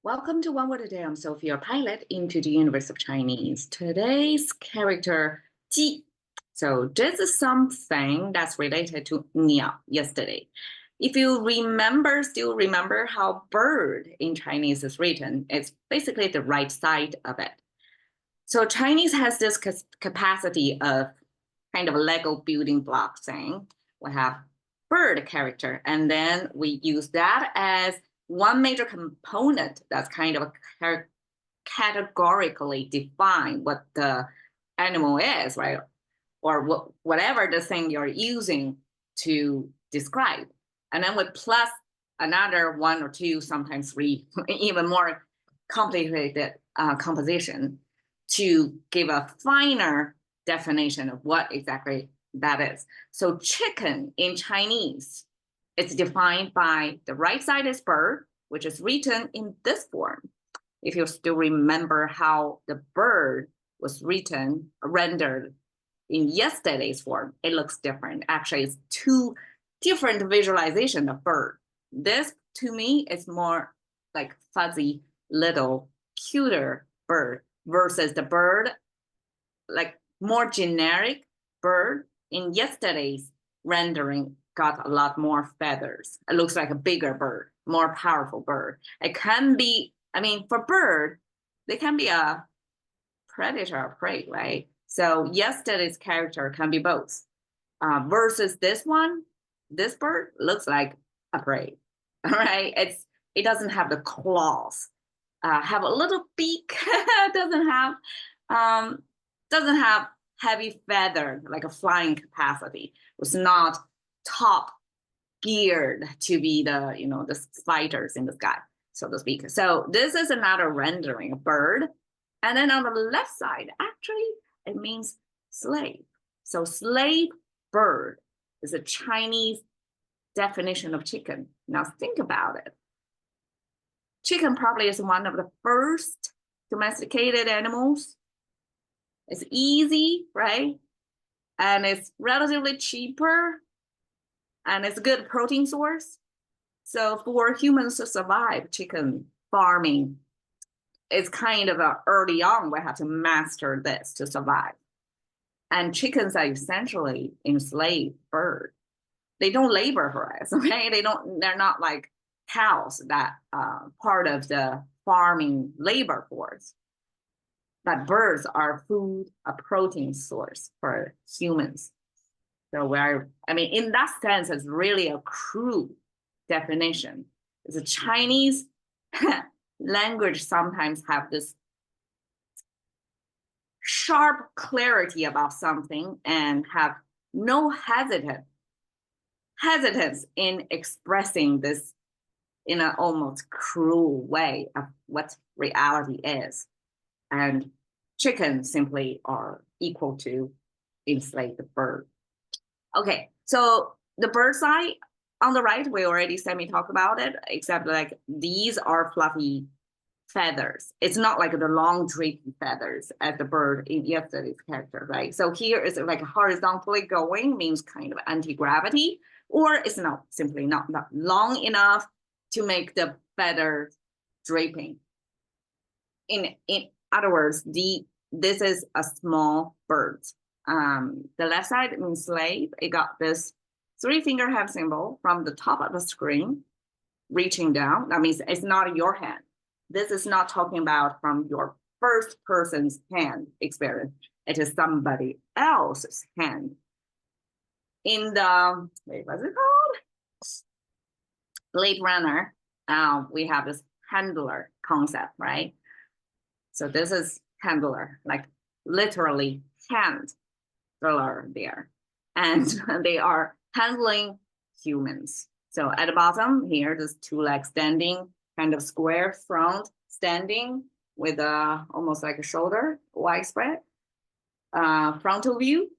Welcome to One Word a Day. I'm Sophia, pilot into the universe of Chinese. Today's character, 鸡. So this is something that's related to niao, yesterday. If you still remember how bird in Chinese is written, it's basically the right side of it. So Chinese has this capacity of kind of a Lego building block thing. We have bird character, and then we use that as one major component that's kind of categorically define what the animal is, right? Or whatever the thing you're using to describe. And then we plus another one or two, sometimes three, even more complicated composition to give a finer definition of what exactly that is. So chicken in Chinese, it's defined by the right side is bird, which is written in this form. If you still remember how the bird was rendered in yesterday's form, it looks different. Actually, it's two different visualization of bird. This, to me, is more like fuzzy, little, cuter bird versus the bird, like more generic bird in yesterday's rendering got a lot more feathers. It looks like a bigger bird, more powerful bird. It can be, for bird, they can be a predator or prey, right? So yesterday's character can be both. Versus this one, this bird looks like a prey, all right? It doesn't have the claws, have a little beak, doesn't have heavy feather, like a flying capacity. It's not top geared to be the fighters in the sky, so to speak. So this is another rendering of bird. And then on the left side, actually, it means slave. So slave bird is a Chinese definition of chicken. Now think about it. Chicken probably is one of the first domesticated animals. It's easy, right? And it's relatively cheaper, and it's a good protein source. So for humans to survive chicken farming, it's kind of early on, we have to master this to survive. And chickens are essentially enslaved birds. They don't labor for us, okay? They're not like cows that part of the farming labor force. But birds are food, a protein source for humans. So in that sense, it's really a crude definition. It's a Chinese language sometimes have this sharp clarity about something and have no hesitance in expressing this in an almost cruel way of what reality is. And chickens simply are equal to enslaved bird. Okay, so the bird side on the right, we already semi-talked about it, except like these are fluffy feathers. It's not like the long draping feathers as the bird in yesterday's character, right? So here is like horizontally going, means kind of anti-gravity, or it's simply not long enough to make the feather draping. In other words, this is a small bird. The left side means slave. It got this 3-finger hand symbol from the top of the screen, reaching down. That means it's not your hand. This is not talking about from your first person's hand experience. It is somebody else's hand. In the, what's it called? Blade Runner, we have this handler concept, right? So this is handler, like literally handler there. And they are handling humans. So at the bottom here, this 2 legs standing, kind of square front standing with almost like a shoulder widespread. Frontal view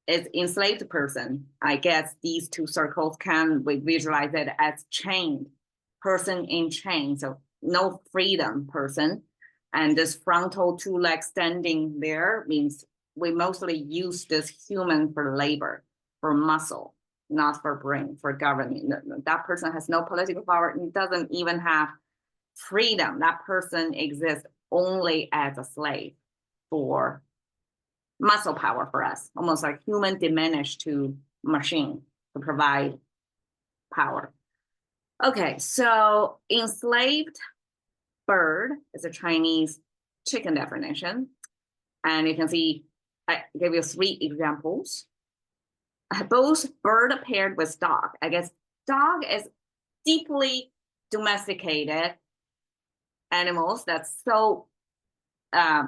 is enslaved person. I guess these 2 circles we visualize it as chained, person in chain. So no freedom person. And this frontal 2 legs standing there means we mostly use this human for labor, for muscle, not for brain, for governing. That person has no political power and doesn't even have freedom. That person exists only as a slave for muscle power for us, almost like human diminished to machine to provide power. Okay, so enslaved bird is a Chinese chicken definition. And you can see, I gave you 3 examples. Both bird paired with dog. I guess dog is deeply domesticated animals that's so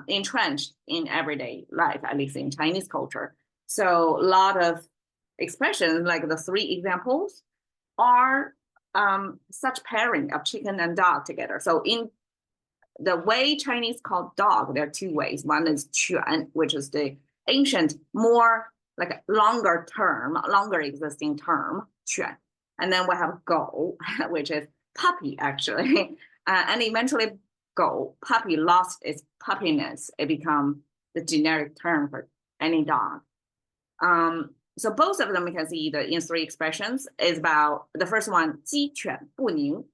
entrenched in everyday life, at least in Chinese culture. So a lot of expressions, like the 3 examples, are such pairing of chicken and dog together. So in the way Chinese call dog, there are 2 ways. One is quan, which is the ancient, more like longer term, longer existing term, quan. And then we have gou, which is puppy, actually. And eventually go, puppy lost its puppiness. It become the generic term for any dog. So both of them, you can see in 3 expressions is about the first one, 鸡犬不宁,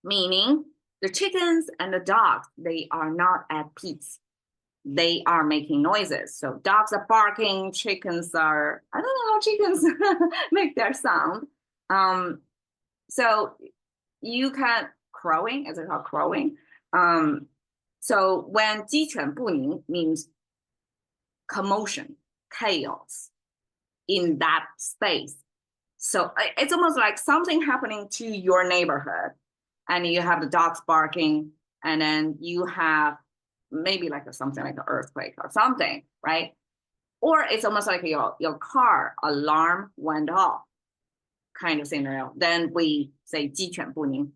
meaning the chickens and the dogs, they are not at peace. They are making noises. So dogs are barking, chickens are, I don't know how chickens make their sound. So you can, crowing, is it called crowing? So when 鸡犬不宁 means commotion, chaos in that space. So it's almost like something happening to your neighborhood, and you have the dogs barking, and then you have maybe like something like an earthquake or something, right? Or it's almost like your car alarm went off kind of scenario. Then we say 鸡犬不宁,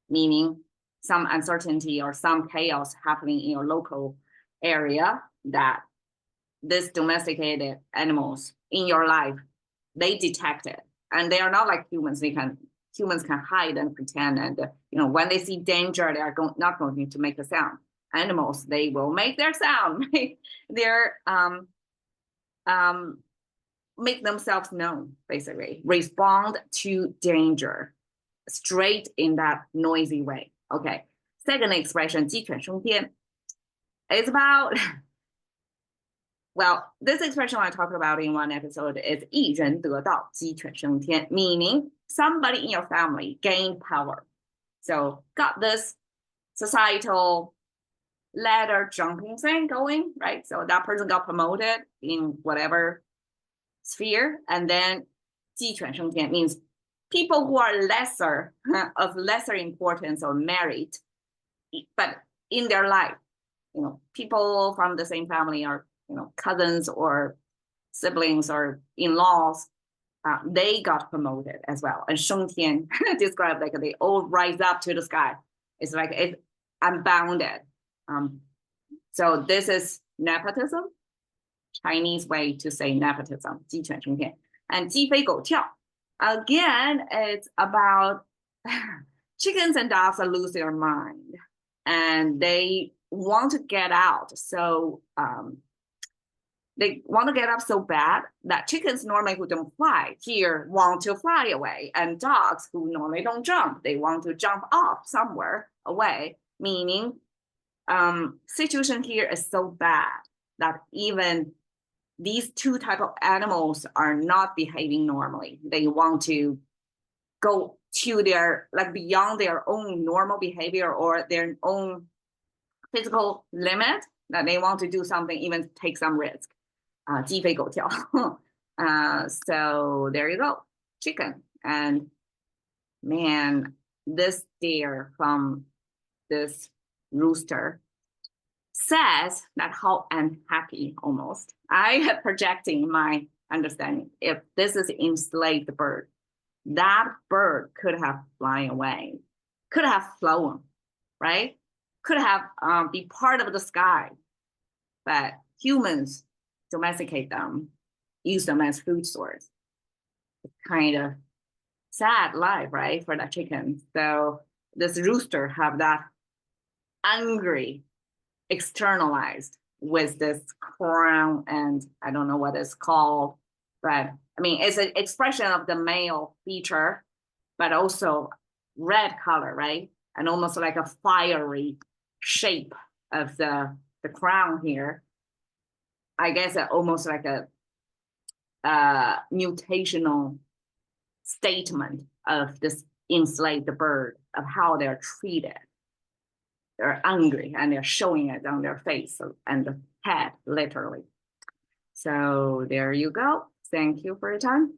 meaning some uncertainty or some chaos happening in your local area, that this domesticated animals in your life, they detect it. And they are not like humans. Humans can hide and pretend. And when they see danger, they are not going to make a sound. Animals, they will make their sound. They're make themselves known, basically. Respond to danger straight in that noisy way. Okay. Second expression, 鸡犬升天, is about, well, this expression I talked about in one episode is 一人得道, 鸡犬升天, meaning somebody in your family gained power. So got this societal ladder jumping thing going, right? So that person got promoted in whatever sphere, and then 鸡犬升天 means people who are of lesser importance or merit, but in their life, people from the same family or cousins or siblings or in-laws, they got promoted as well. And 升天 described like they all rise up to the sky. It's like it's unbounded. So this is nepotism, Chinese way to say nepotism, 鸡犬升天. And 鸡飞狗跳, again, it's about chickens and dogs are losing their mind and they want to get out. So they want to get up so bad that chickens normally who don't fly here want to fly away, and dogs who normally don't jump, they want to jump off somewhere away, meaning situation here is so bad that even these 2 type of animals are not behaving normally. They want to go to their, like beyond their own normal behavior or their own physical limit, that they want to do something, even take some risk. 鸡飞狗跳. So there you go, chicken. And man, this deer from this rooster says that how unhappy almost. I am projecting my understanding. If this is enslaved bird, that bird could have flown away, could have flown, right? Could have be part of the sky, but humans domesticate them, use them as food source. It's kind of sad life, right, for that chicken. So this rooster have that angry externalized with this crown, and I don't know what it's called, but I mean, it's an expression of the male feature, but also red color, right? and almost like a fiery shape of the crown here. I guess almost like a mutational statement of this enslaved bird, of how they're treated. They're angry and they're showing it on their face and the head, literally. So there you go. Thank you for your time.